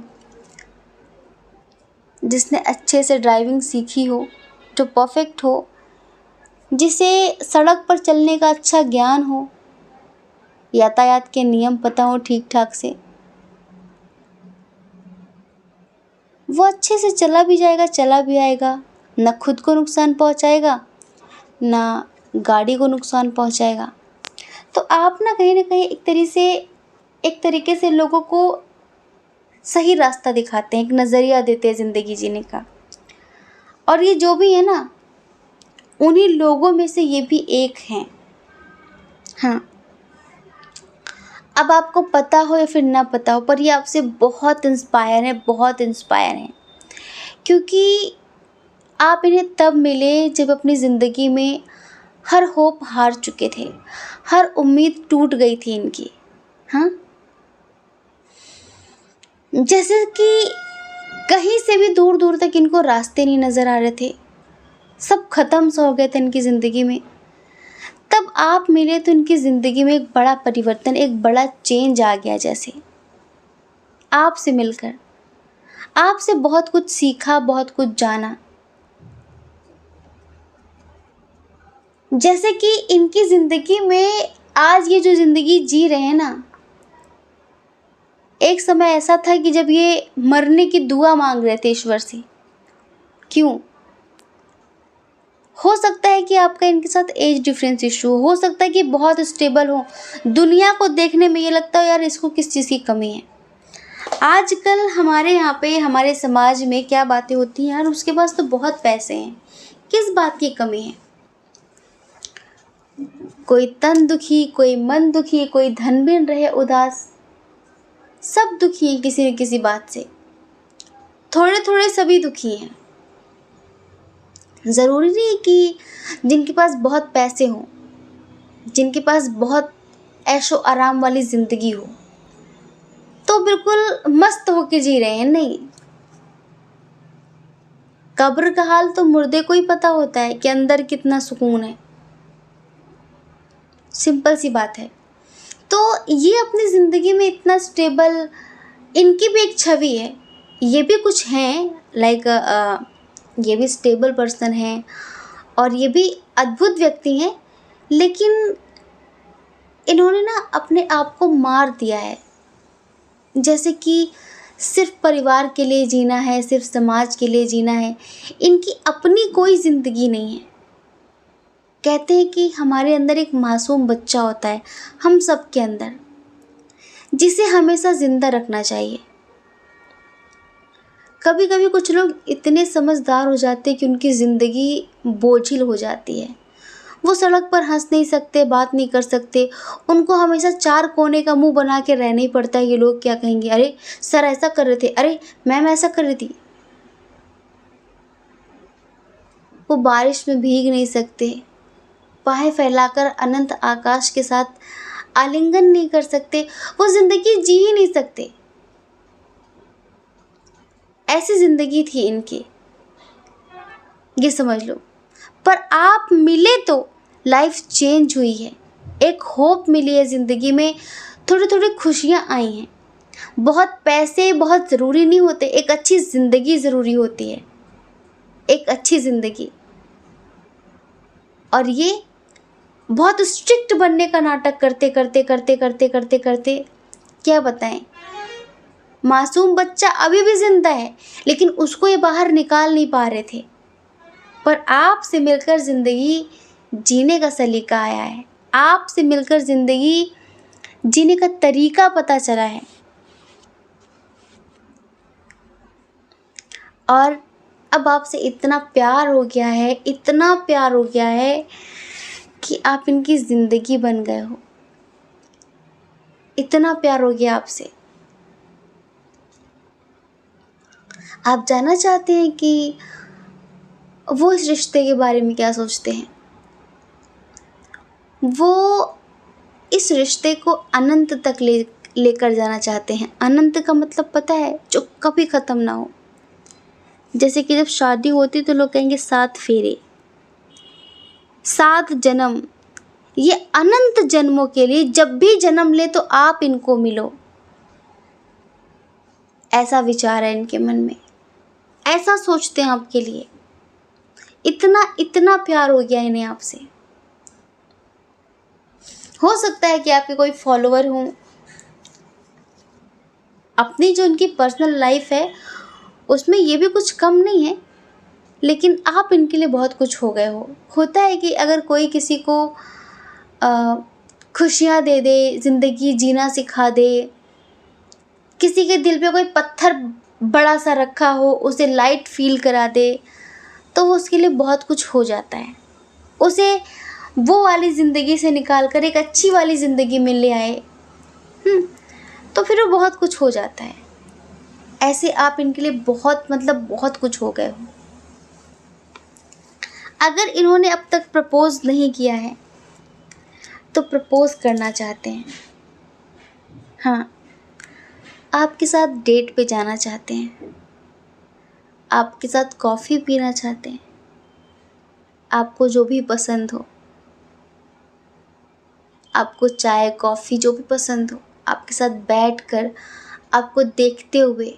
जिसने अच्छे से ड्राइविंग सीखी हो, जो परफेक्ट हो, जिसे सड़क पर चलने का अच्छा ज्ञान हो, यातायात के नियम पता हो ठीक ठाक से, वो अच्छे से चला भी जाएगा, चला भी आएगा, न खुद को नुकसान पहुंचाएगा ना गाड़ी को नुकसान पहुंचाएगा। तो आप ना कहीं एक तरीके से लोगों को सही रास्ता दिखाते हैं, एक नज़रिया देते हैं ज़िंदगी जीने का। और ये जो भी है ना, उन्हीं लोगों में से ये भी एक हैं। हाँ, अब आपको पता हो या फिर ना पता हो, पर ये आपसे बहुत इंस्पायर हैं, क्योंकि आप इन्हें तब मिले जब अपनी ज़िंदगी में हर होप हार चुके थे, हर उम्मीद टूट गई थी इनकी। हाँ, जैसे कि कहीं से भी दूर दूर तक इनको रास्ते नहीं नज़र आ रहे थे, सब खत्म सा हो गए थे इनकी ज़िंदगी में। तब आप मिले तो इनकी ज़िंदगी में एक बड़ा परिवर्तन, एक बड़ा चेंज आ गया। जैसे आपसे मिलकर आपसे बहुत कुछ सीखा, बहुत कुछ जाना। जैसे कि इनकी ज़िंदगी में आज ये जो ज़िंदगी जी रहे हैं ना, एक समय ऐसा था कि जब ये मरने की दुआ मांग रहे थे ईश्वर से। क्यों? हो सकता है कि आपका इनके साथ एज डिफरेंस इशू हो सकता है कि बहुत स्टेबल हो, दुनिया को देखने में ये लगता है यार इसको किस चीज़ की कमी है। आजकल हमारे यहाँ पे, हमारे समाज में क्या बातें होती हैं, यार उसके पास तो बहुत पैसे हैं, किस बात की कमी है। कोई तन दुखी, कोई मन दुखी, कोई धन बिन रहे उदास, सब दुखी हैं किसी न किसी बात से, थोड़े थोड़े सभी दुखी हैं। ज़रूरी नहीं कि जिनके पास बहुत पैसे हों, जिनके पास बहुत ऐशो आराम वाली ज़िंदगी हो तो बिल्कुल मस्त होके जी रहे हैं, नहीं। कब्र का हाल तो मुर्दे को ही पता होता है कि अंदर कितना सुकून है, सिंपल सी बात है। तो ये अपनी ज़िंदगी में इतना स्टेबल, इनकी भी एक छवि है, ये भी कुछ हैं, लाइक ये भी स्टेबल पर्सन हैं और ये भी अद्भुत व्यक्ति हैं, लेकिन इन्होंने ना अपने आप को मार दिया है। जैसे कि सिर्फ परिवार के लिए जीना है, सिर्फ समाज के लिए जीना है, इनकी अपनी कोई ज़िंदगी नहीं है। कहते हैं कि हमारे अंदर एक मासूम बच्चा होता है, हम सब के अंदर, जिसे हमेशा ज़िंदा रखना चाहिए। कभी कभी कुछ लोग इतने समझदार हो जाते हैं कि उनकी ज़िंदगी बोझिल हो जाती है। वो सड़क पर हंस नहीं सकते, बात नहीं कर सकते, उनको हमेशा चार कोने का मुंह बना के रहना ही पड़ता है। ये लोग क्या कहेंगे, अरे सर ऐसा कर रहे थे, अरे मैम ऐसा कर रही थी। वो बारिश में भीग नहीं सकते, बाहें फैलाकर अनंत आकाश के साथ आलिंगन नहीं कर सकते, वो ज़िंदगी जी ही नहीं सकते। ऐसी ज़िंदगी थी इनकी, ये समझ लो। पर आप मिले तो लाइफ चेंज हुई है, एक होप मिली है ज़िंदगी में, थोड़ी थोड़ी खुशियाँ आई हैं। बहुत पैसे बहुत ज़रूरी नहीं होते, एक अच्छी ज़िंदगी ज़रूरी होती है, एक अच्छी ज़िंदगी। और ये बहुत स्ट्रिक्ट बनने का नाटक करते करते करते करते करते करते क्या बताएं, मासूम बच्चा अभी भी जिंदा है, लेकिन उसको ये बाहर निकाल नहीं पा रहे थे। पर आपसे मिलकर ज़िंदगी जीने का सलीका आया है, आपसे मिलकर ज़िंदगी जीने का तरीका पता चला है। और अब आपसे इतना प्यार हो गया है, इतना प्यार हो गया है कि आप इनकी ज़िंदगी बन गए हो। इतना प्यार हो गया आपसे। आप जानना चाहते हैं कि वो इस रिश्ते के बारे में क्या सोचते हैं? वो इस रिश्ते को अनंत तक लेकर जाना चाहते हैं। अनंत का मतलब पता है? जो कभी ख़त्म ना हो। जैसे कि जब शादी होती तो लोग कहेंगे 7 फेरे, 7 जन्म। ये अनंत जन्मों के लिए, जब भी जन्म ले तो आप इनको मिलो, ऐसा विचार है इनके मन में। ऐसा सोचते हैं आपके लिए। इतना इतना प्यार हो गया इन्हें आपसे। हो सकता है कि आपके कोई फॉलोअर हों, अपनी जो उनकी पर्सनल लाइफ है उसमें ये भी कुछ कम नहीं है, लेकिन आप इनके लिए बहुत कुछ हो गए हो। होता है कि अगर कोई किसी को खुशियाँ दे दे, ज़िंदगी जीना सिखा दे, किसी के दिल पे कोई पत्थर बड़ा सा रखा हो, उसे लाइट फील करा दे, तो वो उसके लिए बहुत कुछ हो जाता है। उसे वो वाली ज़िंदगी से निकाल कर एक अच्छी वाली ज़िंदगी में ले आए, तो फिर वो बहुत कुछ हो जाता है। ऐसे आप इनके लिए बहुत, मतलब बहुत कुछ हो गए हो। अगर इन्होंने अब तक प्रपोज नहीं किया है तो प्रपोज करना चाहते हैं। हाँ, आपके साथ डेट पे जाना चाहते हैं, आपके साथ कॉफ़ी पीना चाहते हैं, आपको जो भी पसंद हो, आपको चाय कॉफ़ी जो भी पसंद हो, आपके साथ बैठकर आपको देखते हुए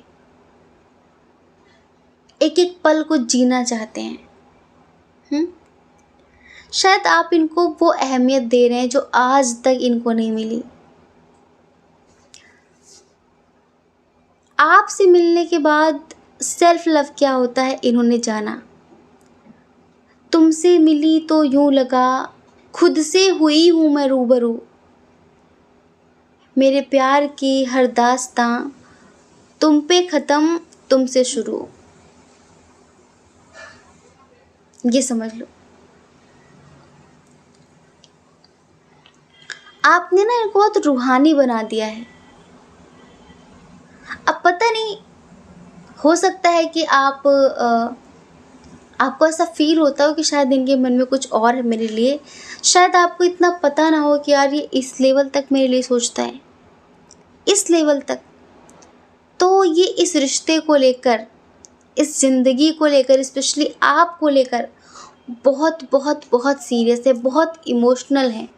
एक एक पल को जीना चाहते हैं। शायद आप इनको वो अहमियत दे रहे हैं जो आज तक इनको नहीं मिली। आपसे मिलने के बाद सेल्फ लव क्या होता है इन्होंने जाना। तुमसे मिली तो यूं लगा खुद से हुई हूँ मैं रूबरू, मेरे प्यार की हर दास्तां तुम पे ख़त्म तुमसे शुरू। ये समझ लो, आपने ना इनको बहुत रूहानी बना दिया है। अब पता नहीं, हो सकता है कि आपको ऐसा फील होता हो कि शायद इनके मन में कुछ और है मेरे लिए। शायद आपको इतना पता ना हो कि यार ये इस लेवल तक मेरे लिए सोचता है, इस लेवल तक। तो ये इस रिश्ते को लेकर, इस ज़िंदगी को लेकर, स्पेशली आपको लेकर बहुत बहुत बहुत सीरियस है, बहुत इमोशनल है।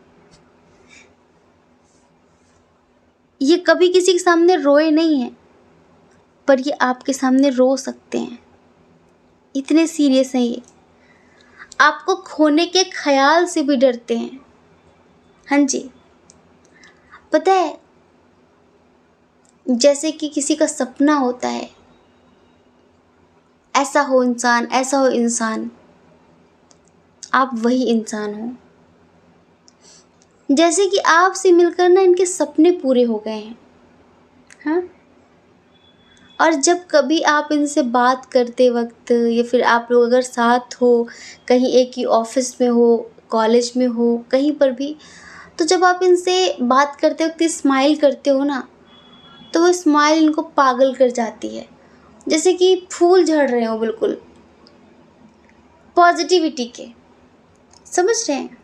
ये कभी किसी के सामने रोए नहीं हैं, पर ये आपके सामने रो सकते हैं, इतने सीरियस हैं ये। आपको खोने के ख्याल से भी डरते हैं। हाँ जी, पता है, जैसे कि किसी का सपना होता है, ऐसा हो इंसान, ऐसा हो इंसान, आप वही इंसान हो। जैसे कि आपसे मिलकर ना इनके सपने पूरे हो गए हैं। हाँ, और जब कभी आप इनसे बात करते वक्त, या फिर आप लोग अगर साथ हो, कहीं एक ही ऑफिस में हो, कॉलेज में हो, कहीं पर भी, तो जब आप इनसे बात करते वक्त स्माइल करते हो ना, तो वो स्माइल इनको पागल कर जाती है। जैसे कि फूल झड़ रहे हो, बिल्कुल पॉजिटिविटी के, समझ रहे हैं।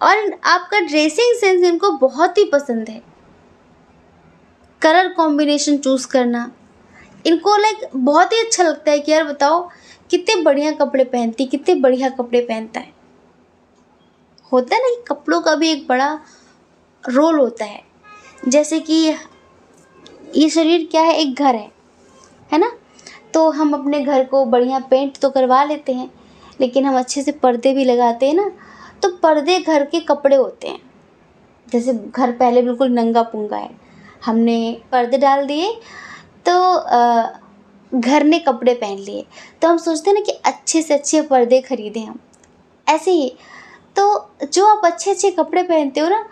और आपका ड्रेसिंग सेंस इनको बहुत ही पसंद है। कलर कॉम्बिनेशन चूज़ करना इनको लाइक बहुत ही अच्छा लगता है कि यार बताओ कितने बढ़िया कपड़े पहनती, कितने बढ़िया कपड़े पहनता है। होता है ना कि कपड़ों का भी एक बड़ा रोल होता है। जैसे कि ये शरीर क्या है, एक घर है ना। तो हम अपने घर को बढ़िया पेंट तो करवा लेते हैं, लेकिन हम अच्छे से पर्दे भी लगाते हैं ना। तो पर्दे घर के कपड़े होते हैं। जैसे घर पहले बिल्कुल नंगा पुंगा है, हमने पर्दे डाल दिए तो घर ने कपड़े पहन लिए, तो हम सोचते हैं ना कि अच्छे से अच्छे पर्दे खरीदें हम। ऐसे ही तो जो आप अच्छे अच्छे कपड़े पहनते हो ना,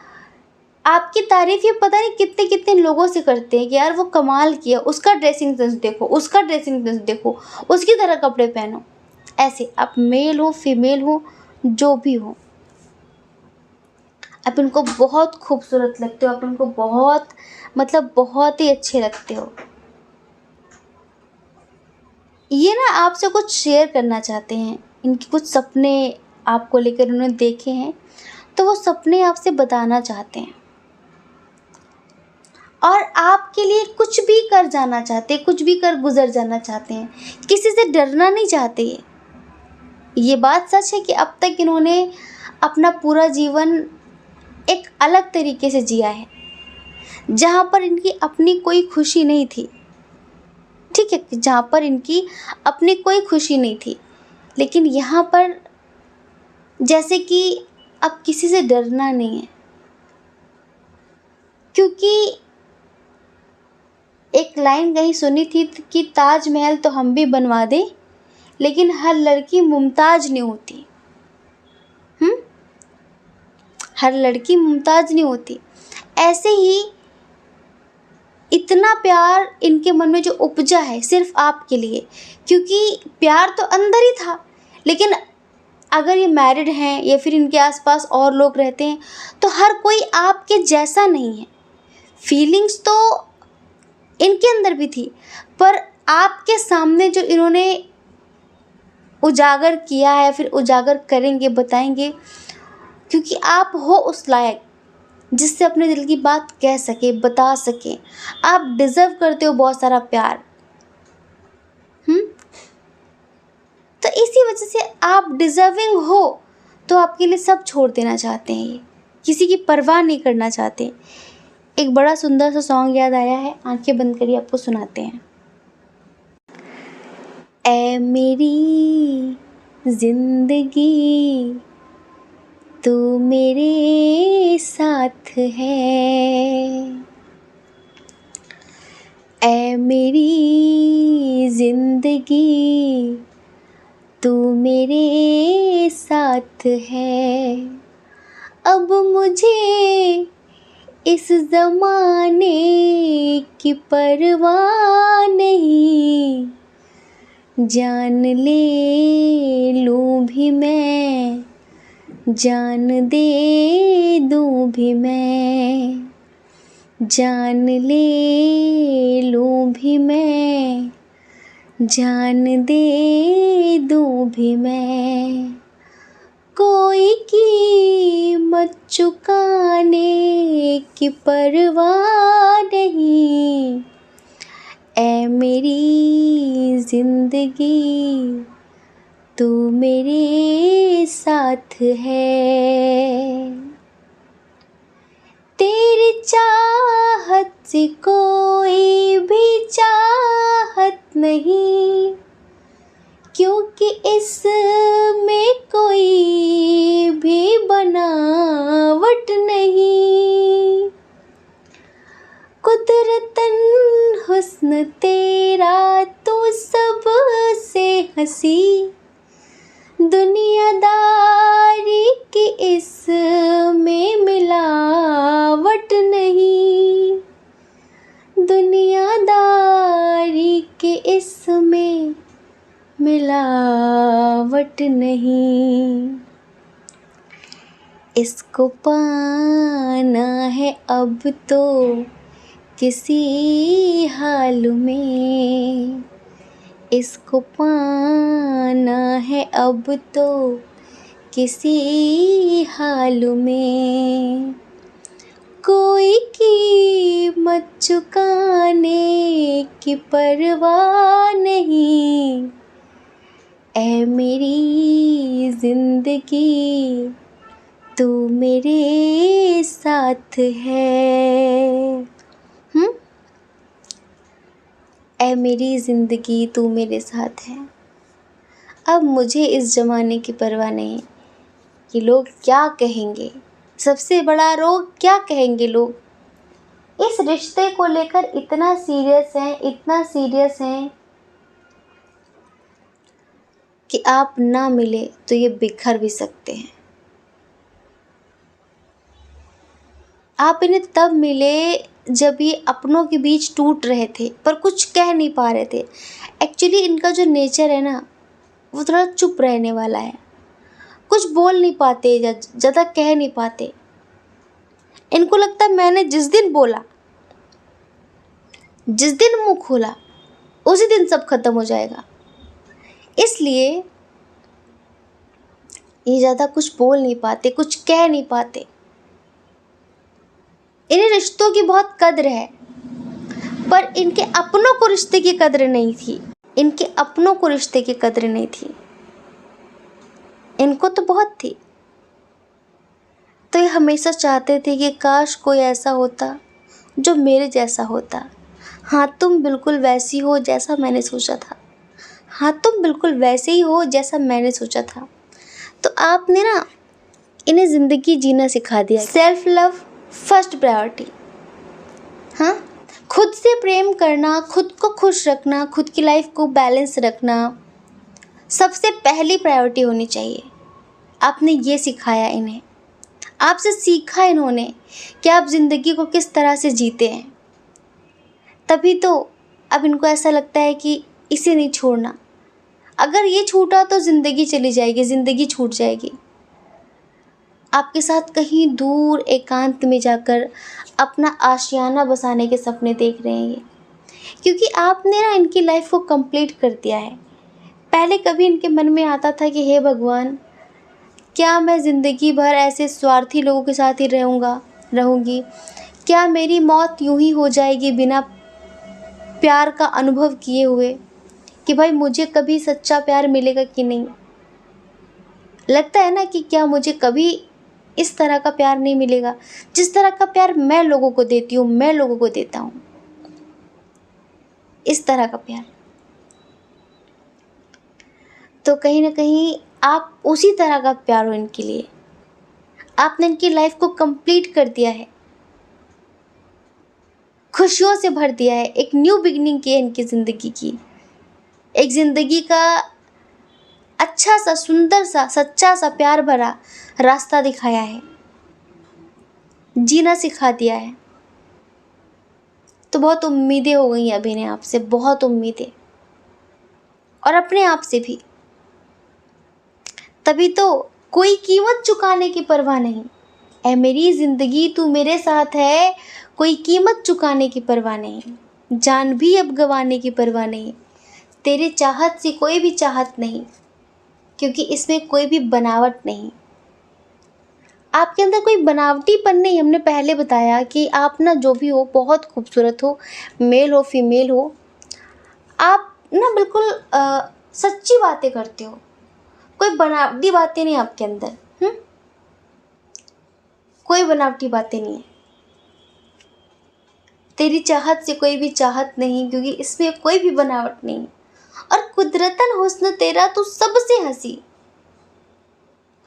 आपकी तारीफ ये पता नहीं कितने कितने लोगों से करते हैं कि यार वो कमाल किया, उसका ड्रेसिंग सेंस देखो, उसका ड्रेसिंग सेंस देखो, उसकी तरह कपड़े पहनो। ऐसे आप मेल हो फीमेल हो जो भी हो, आप इनको बहुत खूबसूरत लगते हो, आप इनको बहुत मतलब बहुत ही अच्छे लगते हो। ये ना आपसे कुछ शेयर करना चाहते हैं, इनके कुछ सपने आपको लेकर उन्होंने देखे हैं, तो वो सपने आपसे बताना चाहते हैं और आपके लिए कुछ भी कर जाना चाहते हैं, कुछ भी कर गुजर जाना चाहते हैं, किसी से डरना नहीं चाहते। ये बात सच है कि अब तक इन्होंने अपना पूरा जीवन एक अलग तरीके से जिया है, जहाँ पर इनकी अपनी कोई खुशी नहीं थी, ठीक है, जहाँ पर इनकी अपनी कोई खुशी नहीं थी, लेकिन यहाँ पर जैसे कि अब किसी से डरना नहीं है, क्योंकि एक लाइन कहीं सुनी थी कि ताजमहल तो हम भी बनवा दें, लेकिन हर लड़की मुमताज नहीं होती। हर लड़की मुमताज नहीं होती। ऐसे ही इतना प्यार इनके मन में जो उपजा है सिर्फ आपके लिए, क्योंकि प्यार तो अंदर ही था, लेकिन अगर ये मैरिड हैं या फिर इनके आसपास और लोग रहते हैं तो हर कोई आपके जैसा नहीं है। फीलिंग्स तो इनके अंदर भी थी, पर आपके सामने जो इन्होंने उजागर किया है, फिर उजागर करेंगे, बताएंगे, क्योंकि आप हो उस लायक जिससे अपने दिल की बात कह सके, बता सके। आप डिज़र्व करते हो बहुत सारा प्यार। तो इसी वजह से आप डिज़र्विंग हो, तो आपके लिए सब छोड़ देना चाहते हैं, ये किसी की परवाह नहीं करना चाहते। एक बड़ा सुंदर सा सॉन्ग याद आया है, आंखें बंद करिए, आपको सुनाते हैं। ऐ मेरी जिंदगी तू मेरे साथ है, ऐ मेरी जिंदगी तू मेरे साथ है। अब मुझे इस ज़माने की परवाह नहीं, जान ले लूँ भी मैं, जान दे दूँ भी मैं, जान ले लूँ भी मैं, जान दे दूँ भी मैं। कोई कीमत चुकाने की परवाह नहीं, ऐ मेरी जिंदगी तू मेरे साथ है। तेरी चाहत से कोई भी चाहत नहीं, क्योंकि इसमें कोई भी बनावट नहीं। कुदरतन हुस्न तेरा तो सबसे हंसी, दुनियादारी की इसमें मिलावट नहीं, दुनियादारी की इसमें मिलावट नहीं। इसको पाना है अब तो किसी हाल में, इसको पाना है अब तो किसी हाल में। कोई कीमत चुकाने की परवाह नहीं, ऐ मेरी जिंदगी तू मेरे साथ है। ऐ मेरी ज़िंदगी तू मेरे साथ है। अब मुझे इस ज़माने की परवाह नहीं कि लोग क्या कहेंगे, सबसे बड़ा रोग क्या कहेंगे लोग। इस रिश्ते को लेकर इतना सीरियस हैं, इतना सीरियस हैं कि आप ना मिले तो ये बिखर भी सकते हैं। आप इन्हें तब मिले जब ये अपनों के बीच टूट रहे थे, पर कुछ कह नहीं पा रहे थे। एक्चुअली इनका जो नेचर है ना, वो थोड़ा चुप रहने वाला है, कुछ बोल नहीं पाते, ज़्यादा कह नहीं पाते। इनको लगता है मैंने जिस दिन बोला, जिस दिन मुंह खोला, उसी दिन सब खत्म हो जाएगा। इसलिए ये ज़्यादा कुछ बोल नहीं पाते, कुछ कह नहीं पाते। इन्हें रिश्तों की बहुत कद्र है, पर इनके अपनों को रिश्ते की कद्र नहीं थी। इनके अपनों को रिश्ते की कद्र नहीं थी। इनको तो बहुत थी। तो ये हमेशा चाहते थे कि काश कोई ऐसा होता जो मेरे जैसा होता। हाँ, तुम बिल्कुल वैसी हो जैसा मैंने सोचा था। हाँ, तुम बिल्कुल वैसे ही हो जैसा मैंने सोचा था। तो आपने ना इन्हें ज़िंदगी जीना सिखा दिया। Self love first priority. हाँ, खुद से प्रेम करना, खुद को खुश रखना, खुद की लाइफ को बैलेंस रखना सबसे पहली प्रायोरिटी होनी चाहिए। आपने ये सिखाया इन्हें, आपसे सीखा इन्होंने कि आप ज़िंदगी को किस तरह से जीते हैं। तभी तो अब इनको ऐसा लगता है कि इसे नहीं छोड़ना। अगर ये छूटा तो ज़िंदगी चली जाएगी, ज़िंदगी छूट जाएगी। आपके साथ कहीं दूर एकांत में जाकर अपना आशियाना बसाने के सपने देख रहे हैं ये, क्योंकि आपने ना इनकी लाइफ को कंप्लीट कर दिया है। पहले कभी इनके मन में आता था कि हे भगवान, क्या मैं ज़िंदगी भर ऐसे स्वार्थी लोगों के साथ ही रहूँगी? क्या मेरी मौत यूं ही हो जाएगी बिना प्यार का अनुभव किए हुए? कि भाई मुझे कभी सच्चा प्यार मिलेगा कि नहीं? लगता है ना कि क्या मुझे कभी इस तरह का प्यार नहीं मिलेगा जिस तरह का प्यार मैं लोगों को देती हूँ, मैं लोगों को देता हूँ, इस तरह का प्यार। तो कहीं ना कहीं आप उसी तरह का प्यार हो इनके लिए। आपने इनकी लाइफ को कंप्लीट कर दिया है, खुशियों से भर दिया है, एक न्यू बिगिनिंग की है इनकी ज़िंदगी की। एक ज़िंदगी का अच्छा सा, सुंदर सा, सच्चा सा, प्यार भरा रास्ता दिखाया है, जीना सिखा दिया है। तो बहुत उम्मीदें हो गई हैं अभी इन्हें आपसे, बहुत उम्मीदें, और अपने आप से भी। तभी तो कोई कीमत चुकाने की परवाह नहीं। ऐ मेरी ज़िंदगी तू मेरे साथ है, कोई कीमत चुकाने की परवाह नहीं, जान भी अब गंवाने की परवाह नहीं। तेरे चाहत से कोई भी चाहत नहीं, क्योंकि इसमें कोई भी बनावट नहीं। आपके अंदर कोई बनावटीपन नहीं। हमने पहले बताया कि आप ना जो भी हो बहुत खूबसूरत हो, मेल हो फीमेल हो, आप ना बिल्कुल सच्ची बातें करते हो। कोई बनावटी बातें नहीं आपके अंदर। कोई बनावटी बातें नहीं है। तेरी चाहत से कोई भी चाहत नहीं, क्योंकि इसमें कोई भी बनावट नहीं। और कुदरतन हुस्न तेरा तू सबसे हंसी।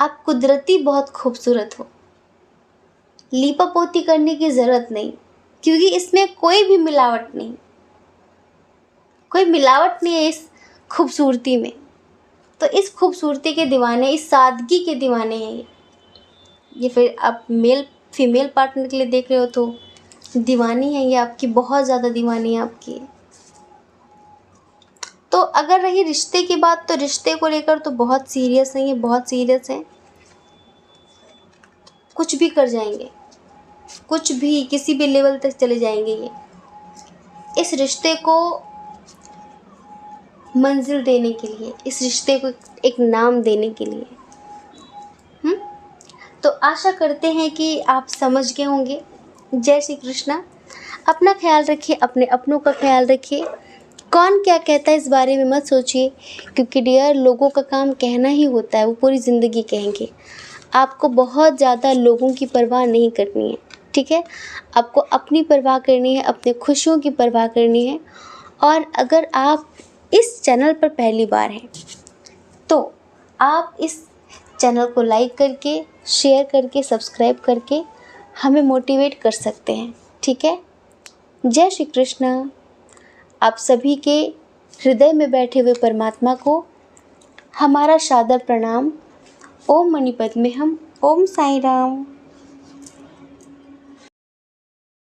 आप कुदरती बहुत खूबसूरत हो, लीपा पोती करने की ज़रूरत नहीं, क्योंकि इसमें कोई भी मिलावट नहीं। कोई मिलावट नहीं है इस खूबसूरती में। तो इस खूबसूरती के दीवाने, इस सादगी के दीवाने हैं ये फिर आप मेल फीमेल पार्टनर के लिए देख रहे हो तो दीवानी है ये आपकी, बहुत ज़्यादा दीवानी है आपकी। तो अगर रही रिश्ते की बात, तो रिश्ते को लेकर तो बहुत सीरियस है ये, बहुत सीरियस है। कुछ भी कर जाएंगे, कुछ भी, किसी भी लेवल तक चले जाएंगे ये, इस रिश्ते को मंजिल देने के लिए, इस रिश्ते को एक नाम देने के लिए। तो आशा करते हैं कि आप समझ गए होंगे। जय श्री कृष्णा। अपना ख्याल रखिए, अपने अपनों का ख्याल रखिए। कौन क्या कहता है इस बारे में मत सोचिए, क्योंकि डियर, लोगों का काम कहना ही होता है, वो पूरी ज़िंदगी कहेंगे। आपको बहुत ज़्यादा लोगों की परवाह नहीं करनी है, ठीक है? आपको अपनी परवाह करनी है, अपने खुशियों की परवाह करनी है। और अगर आप इस चैनल पर पहली बार हैं तो आप इस चैनल को लाइक करके, शेयर करके, सब्सक्राइब करके हमें मोटिवेट कर सकते हैं, ठीक है? जय श्री कृष्ण। आप सभी के हृदय में बैठे हुए परमात्मा को हमारा सादर प्रणाम। ओम मणि पद्मे हम। ओम साईं राम।